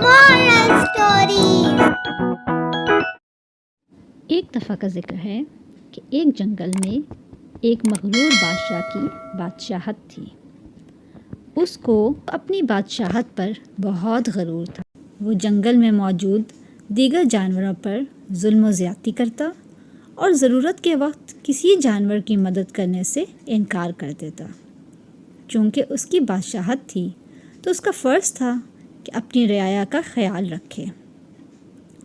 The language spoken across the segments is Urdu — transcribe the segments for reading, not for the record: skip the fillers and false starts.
Moral Stories. ایک دفعہ کا ذکر ہے کہ ایک جنگل میں ایک مغرور بادشاہ کی بادشاہت تھی۔ اس کو اپنی بادشاہت پر بہت غرور تھا۔ وہ جنگل میں موجود دیگر جانوروں پر ظلم و زیادتی کرتا اور ضرورت کے وقت کسی جانور کی مدد کرنے سے انکار کر دیتا۔ چونکہ اس کی بادشاہت تھی تو اس کا فرض تھا کہ اپنی رعایا کا خیال رکھے،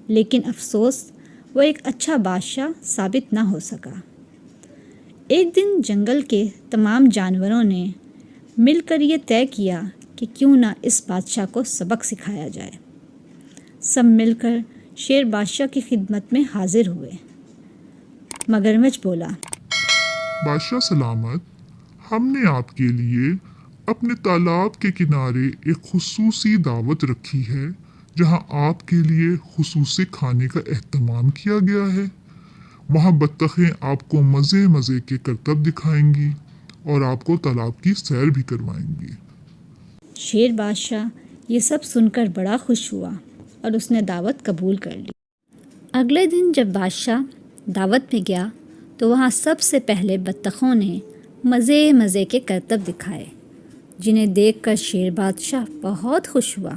لیکن افسوس وہ ایک اچھا بادشاہ ثابت نہ ہو سکا۔ ایک دن جنگل کے تمام جانوروں نے مل کر یہ طے کیا کہ کیوں نہ اس بادشاہ کو سبق سکھایا جائے۔ سب مل کر شیر بادشاہ کی خدمت میں حاضر ہوئے۔ مگرمچھ بولا، بادشاہ سلامت، ہم نے آپ کے لیے اپنے تالاب کے کنارے ایک خصوصی دعوت رکھی ہے جہاں آپ کے لیے خصوصی کھانے کا اہتمام کیا گیا ہے۔ وہاں بطخیں آپ کو مزے مزے کے کرتب دکھائیں گی اور آپ کو تالاب کی سیر بھی کروائیں گی۔ شیر بادشاہ یہ سب سن کر بڑا خوش ہوا اور اس نے دعوت قبول کر لی۔ اگلے دن جب بادشاہ دعوت میں گیا تو وہاں سب سے پہلے بطخوں نے مزے مزے کے کرتب دکھائے، جنہیں دیکھ کر شیر بادشاہ بہت خوش ہوا۔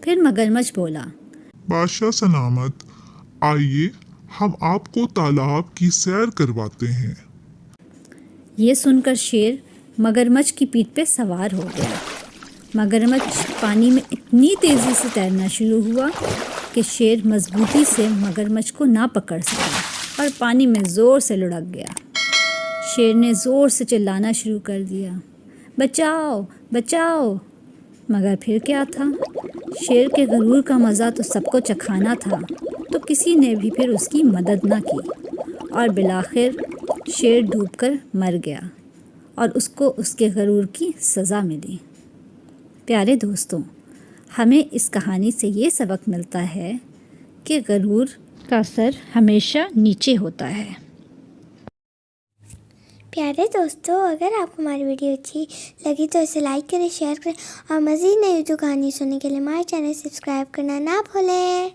پھر مگرمچھ بولا، بادشاہ سلامت، آئیے ہم آپ کو تالاب کی سیر کرواتے ہیں۔ یہ سن کر شیر مگرمچھ کی پیٹھ پہ سوار ہو گیا۔ مگرمچھ پانی میں اتنی تیزی سے تیرنا شروع ہوا کہ شیر مضبوطی سے مگرمچھ کو نہ پکڑ سکا اور پانی میں زور سے لڑک گیا۔ شیر نے زور سے چلانا شروع کر دیا، بچاؤ بچاؤ! مگر پھر کیا تھا، شیر کے غرور کا مزہ تو سب کو چکھانا تھا، تو کسی نے بھی پھر اس کی مدد نہ کی اور بالآخر شیر ڈوب کر مر گیا اور اس کو اس کے غرور کی سزا ملی۔ پیارے دوستوں، ہمیں اس کہانی سے یہ سبق ملتا ہے کہ غرور کا سر ہمیشہ نیچے ہوتا ہے۔ پیارے دوستوں، اگر آپ کو ہماری ویڈیو اچھی لگی تو اسے لائک کریں، شیئر کریں اور مزید نئی اردو کہانی سننے کے لیے ہمارے چینل سبسکرائب کرنا نہ بھولیں۔